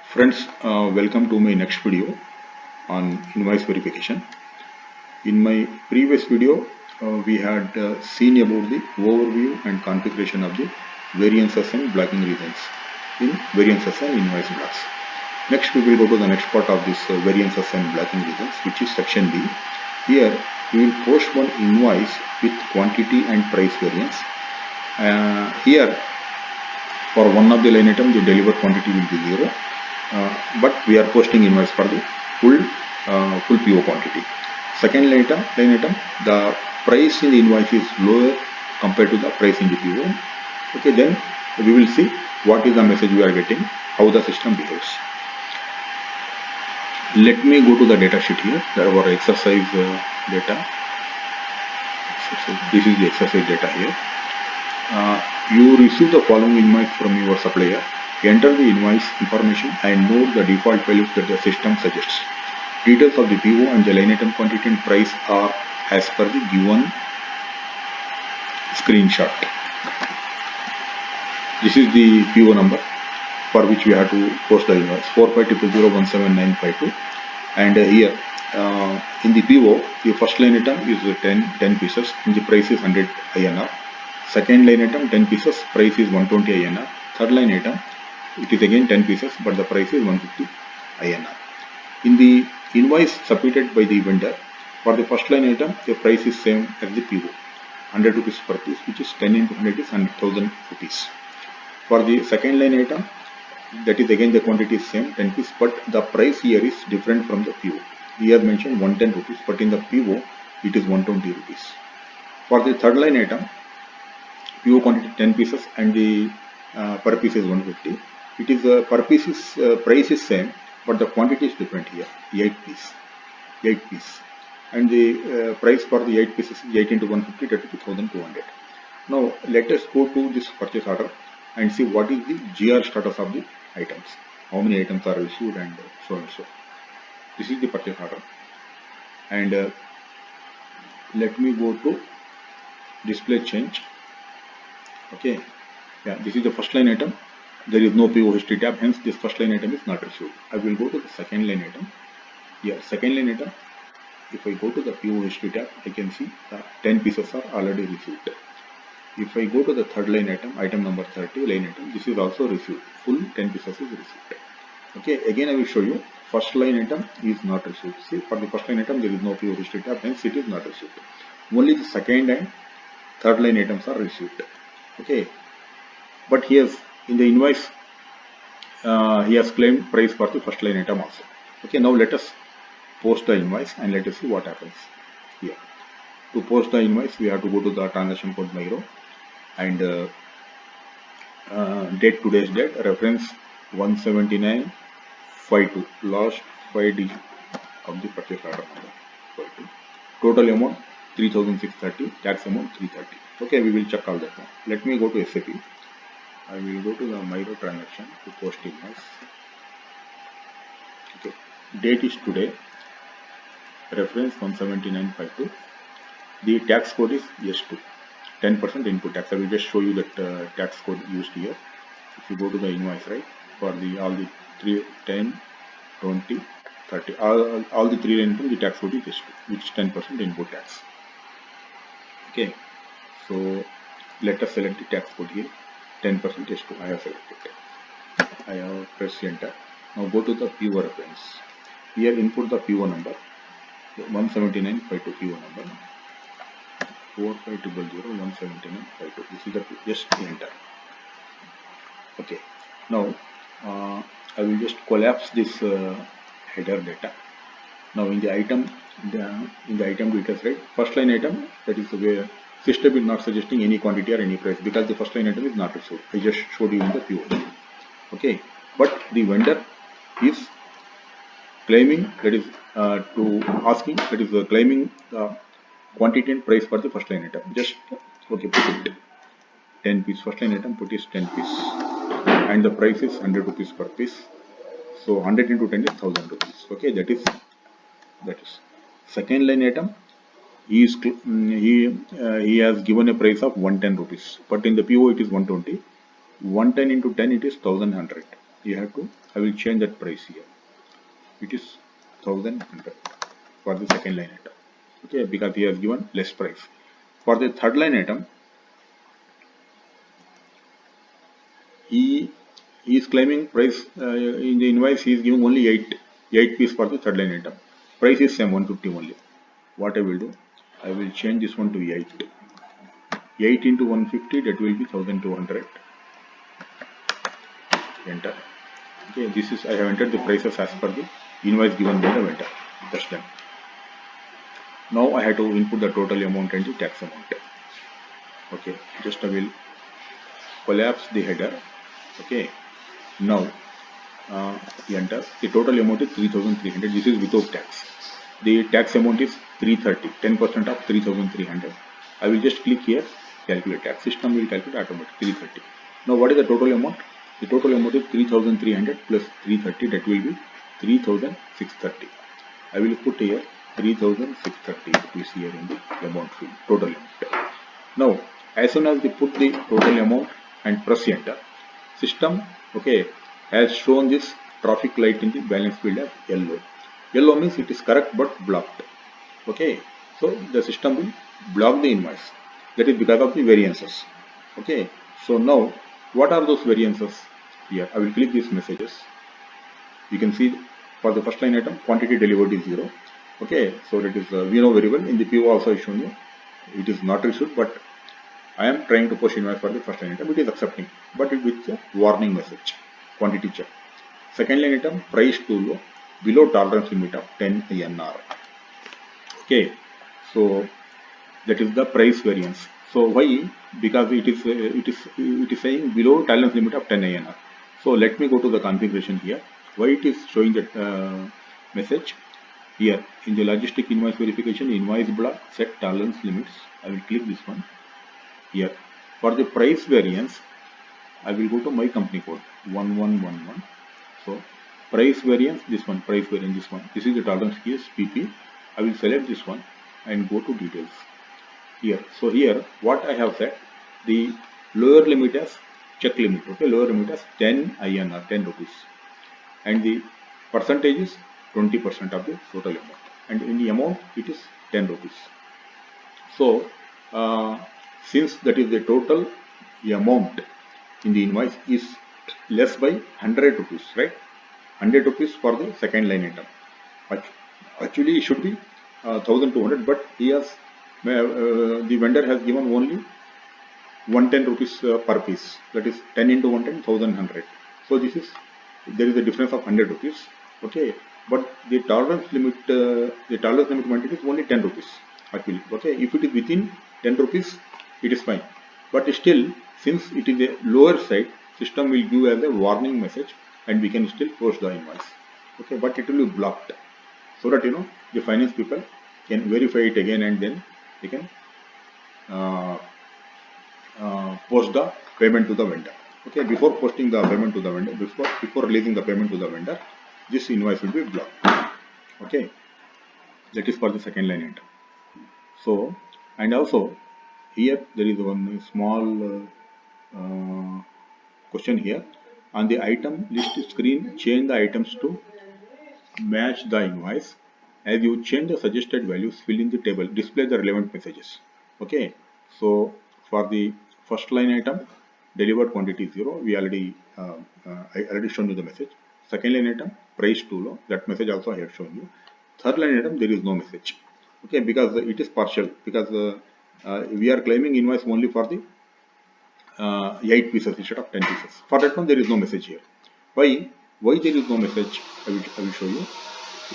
Friends, welcome to my next video on invoice verification. In my previous video, we had seen about the overview and configuration of the variances and blocking regions in variances and invoice blocks. Next, we will go to the next part of this variances and blocking regions, which is section B. Here, we will post one invoice with quantity and price variance. Here, for one of the line item, the delivered quantity will be 0. But we are posting invoice for the full PO quantity. Second line item, the price in the invoice is lower compared to the price in the PO. Okay, then we will see what is the message we are getting, how the system behaves. Let me go to the data sheet here. Our exercise data. This is the exercise data here. You receive the following invoice from your supplier. Enter the invoice information and note the default values that the system suggests. Details of the PO and the line item quantity and price are as per the given screenshot. This is the PO number for which we have to post the invoice 4500017952, and here in the PO the first line item is 10 pieces and the price is 100 INR. Second line item 10 pieces, price is 120 INR. Third line item, it is again 10 pieces but the price is 150 INR. In the invoice submitted by the vendor, for the first line item the price is same as the PO, 100 rupees per piece, which is 10 into 100 is 100,000 rupees. For the second line item, that is again the quantity is same, 10 pieces, but the price here is different from the PO. Here mentioned 110 rupees, but in the PO it is 120 rupees. For the third line item, PO quantity 10 pieces and the per piece is 150. It is per piece is price is same, but the quantity is different here. 8 piece, and the price for the 8 pieces is 8 into 150, that is 1200. Now let us go to this purchase order and see what is the GR status of the items. How many items are issued and so and so. This is the purchase order, and let me go to display change. Okay, yeah, this is the first line item. There is no PO history tab, hence this first line item is not received. I will go to the second line item. Here, second line item, if I go to the PO history tab, I can see the 10 pieces are already received. If I go to the third line item number 30, line item, this is also received. Full 10 pieces is received. Okay, again I will show you. First line item is not received. See, for the first line item there is no PO history tab, hence it is not received. Only the second and third line items are received. Okay, but here in the invoice he has claimed price for the first line item also. Okay, now let us post the invoice and let us see what happens here. To post the invoice, we have to go to the transaction code Miro and date, today's date, reference 17952, last 5 digits of the purchase order number 52. Total amount 3630, tax amount 330. Okay, we will check all that now. Let me go to SAP. I will go to the Miro transaction to post invoice. Okay, date is today, reference 17952. The tax code is S2, 10% input tax. I will just show you that tax code used here. If you go to the invoice, right, for the all the 3, 10, 20, 30, all the 3 line items, the tax code is S2, which is 10% input tax. Okay, so let us select the tax code here, 10% S2. I have selected. I have pressed enter. Now go to the PO reference. Here input the PO number, 17952 PO number. 4500017952. This is the just enter. Okay, now I will just collapse this header data. Now in the item, in the item details, right, first line item, that is where system is not suggesting any quantity or any price because the first line item is not received. I just showed you in the PO. Okay, but the vendor is claiming, that is to asking, that is claiming the quantity and price for the first line item. Just okay, put it 10 piece. First line item put is 10 piece and the price is 100 rupees per piece. So 100 into 10 is 1000 rupees. Okay, that is second line item. He has given a price of 110 rupees, but in the PO it is 120. 110 into 10 it is 1100. you have to, I will change that price here. It is 1100 for the second line item. Okay, because he has given less price. For the third line item, he is claiming price in the invoice. He is giving only 8 piece for the third line item. Price is same 150 only. What I will do, I will change this one to 8. 8 into 150, that will be 1200. Enter. Okay, this is, I have entered the prices as per the invoice given by the vendor. That's done. Now I have to input the total amount and the tax amount. Okay, just I will collapse the header. Okay, now enter. The total amount is 3300. This is without tax. The tax amount is 330. 10% of 3300. I will just click here, calculate tax. System will calculate automatically 330. Now what is the total amount? The total amount is 3300 plus 330. That will be 3630. I will put here 3630 rupees here in the amount field, total amount. Now, as soon as we put the total amount and press enter, system, okay, has shown this traffic light in the balance field as yellow. Yellow means it is correct but blocked. Okay, so the system will block the invoice. That is because of the variances. Okay, so now what are those variances? Here I will click these messages. You can see for the first line item, quantity delivered is 0. Okay, so that is we know very well. In the PO also I shown you it is not received, but I am trying to push invoice for the first line item. It is accepting, but it with a warning message. Quantity check. Second line item, price too low, below tolerance limit of 10 INR. Okay, so that is the price variance. So why? Because it is saying below tolerance limit of 10 INR. So let me go to the configuration here. Why it is showing that message here in the logistic invoice verification invoice block set tolerance limits. I will click this one here. For the price variance, I will go to my company code 1111. So price variance, this one, price variance, this one. This is the tolerance case PP. I will select this one and go to details here. So here what I have set, the lower limit as check limit. Okay, lower limit as 10 INR, 10 rupees, and the percentage is 20% of the total amount, and in the amount it is 10 rupees. So since that is the total amount in the invoice is less by 100 rupees, right? 100 rupees for the second line item. Actually it should be 1200, but he has the vendor has given only 110 rupees per piece. That is 10 into 110, 1100. So this is, there is a difference of 100 rupees. Okay, but the tolerance limit quantity is only 10 rupees actually. Okay, if it is within 10 rupees, it is fine. But still, since it is a lower side, system will give as a warning message, and we can still post the invoice. Okay, but it will be blocked, so that the finance people can verify it again, and then they can post the payment to the vendor. Okay, before posting the payment to the vendor, before releasing the payment to the vendor, this invoice will be blocked. Okay, that is for the second line item. So, and also here there is one small question here. On the item list screen, change the items to match the invoice. As you change the suggested values, fill in the table, display the relevant messages. Okay, so for the first line item, delivered quantity 0, we already I already shown you the message. Second line item, price too low, that message also I have shown you. Third line item, there is no message. Okay, because it is partial, because we are claiming invoice only for the 8 pieces instead of 10 pieces. For that one, there is no message here. Why there is no message? I will show you.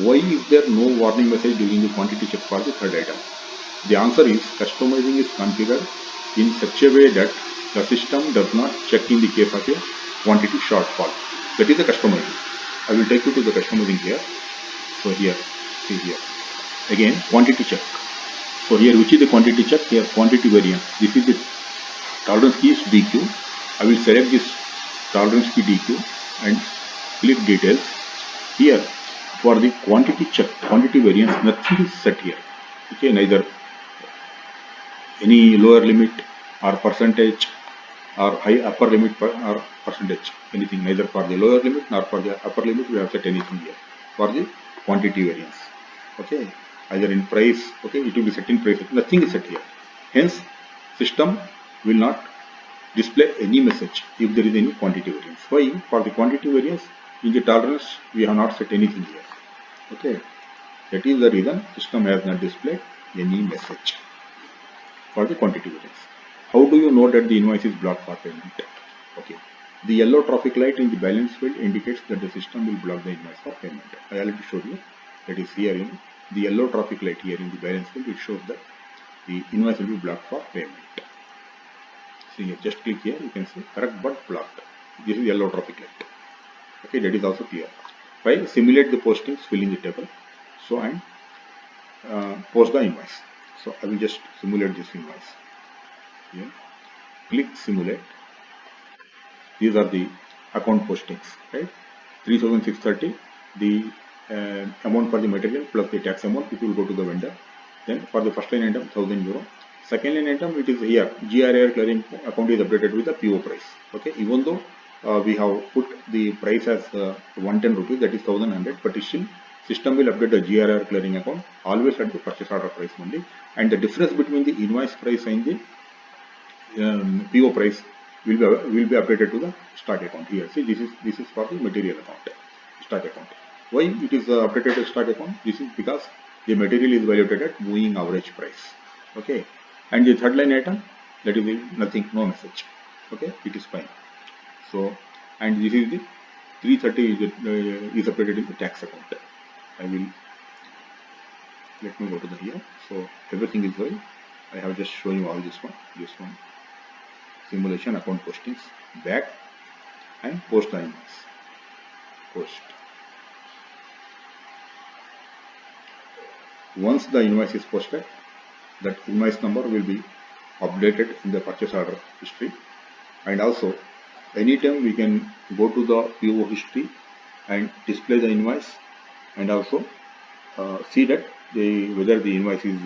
Why is there no warning message during the quantity check for the third item? The answer is customizing is configured in such a way that the system does not check in the case of a quantity shortfall. That is the customizing. I will take you to the customizing here. So here, see here. Again, quantity check. So here, which is the quantity check? Here, quantity variance. This is the tolerance key is DQ. I will select this tolerance key DQ and click details. Here, for the quantity check, quantity variance, nothing is set here. Okay, neither any lower limit or percentage or high upper limit or percentage, anything, neither for the lower limit nor for the upper limit we have set anything here for the quantity variance. Okay, either in price, okay, it will be set in price, nothing is set here. Hence system will not display any message if there is any quantity variance. Why? For the quantity variance in the tolerance we have not set anything here. Okay, that is the reason system has not displayed any message for the quantity variance. How do you know that the invoice is blocked for payment? Okay, the yellow traffic light in the balance field indicates that the system will block the invoice for payment. I already showed you that is here in the yellow traffic light here in the balance field, it shows that the invoice will be blocked for payment. See here, just click here, you can see correct but blocked. This is yellow traffic light. Okay, that is also clear. While simulate the postings, fill in the table. So and post the invoice. So I will just simulate this invoice. Here, click simulate. These are the account postings, right? 3,630, the amount for the material plus the tax amount, it will go to the vendor. Then for the first line item, 1,000 euro. Second line item, it is here, GRAR clearing account is updated with the PO price. Okay, even though we have put the price as 110 rupees, that is 1,100, but still system will update the GRAR clearing account always at the purchase order price only, and the difference between the invoice price and the PO price will be updated to the stock account here. See, this is for the material account, stock account. Why it is updated to stock account? This is because the material is valued at moving average price. Okay, and the third line item, that is nothing, no message. Okay, it is fine. So, and this is the 330 is updated in the tax account. I will let me go to the here. So everything is well. I have just shown you all this one. Simulation account postings, back and post the invoice. Post. Once the invoice is posted, that invoice number will be updated in the purchase order history, and also anytime we can go to the PO history and display the invoice, and also see that whether the invoice is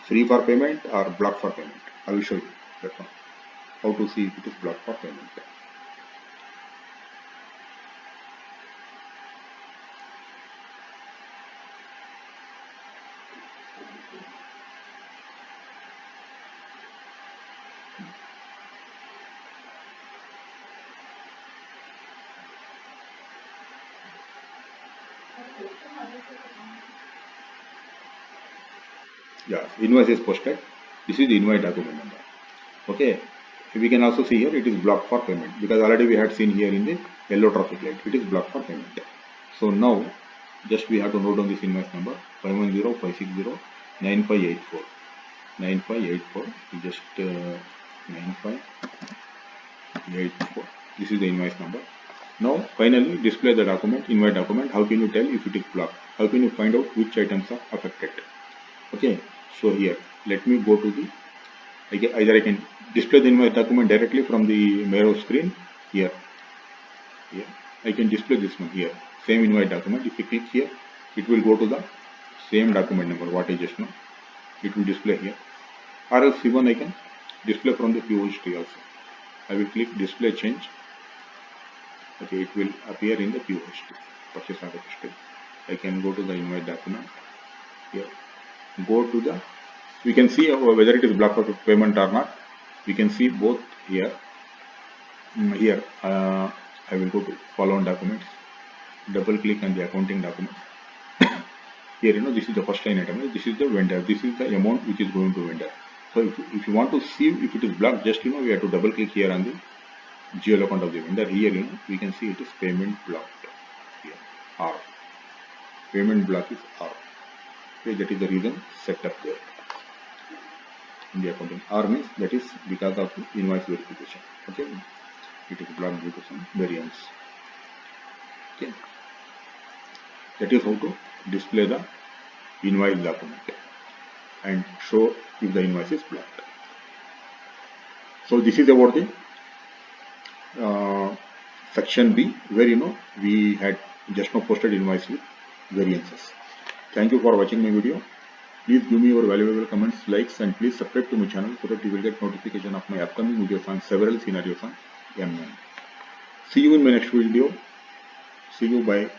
free for payment or blocked for payment. I will show you that one. How to see if it is blocked for payment. Yeah, invoice is posted. This is the invoice document number. Okay, we can also see here it is blocked for payment because already we had seen here in the yellow traffic light it is blocked for payment. So now just we have to note down this invoice number 510-560-9584. 9584. Just 9584. This is the invoice number. Now finally display the document, invoice document. How can you tell if it is blocked? How can you find out which items are affected? Okay, so here let me go to the either I can display the invoice document directly from the Miro screen here. I can display this one here, same invoice document. If you click here, it will go to the same document number what I just know. It will display here, or else even I can display from the PO history also. I will click display change. Okay, it will appear in the PO history, purchase order history. I can go to the invoice document here, go to the, we can see whether it is blocked for payment or not. We can see both here. Here I will go to follow on documents, double click on the accounting document. Here this is the first line item, this is the vendor, this is the amount which is going to vendor. So if you want to see if it is blocked, just we have to double click here on the GL account of the vendor. Here we can see it is payment blocked here, R. Payment block is R. Okay, that is the reason set up there in the accounting. R means that is because of the invoice verification. Okay, it is blocked due to some variance. Okay, that is how to display the invoice document and show if the invoice is blocked. So this is about the section B, where we had just now posted invoice with variances. Thank you for watching my video. Please give me your valuable comments, likes, and please subscribe to my channel so that you will get notification of my upcoming videos on several scenarios on MM. See you in my next video. See you. Bye.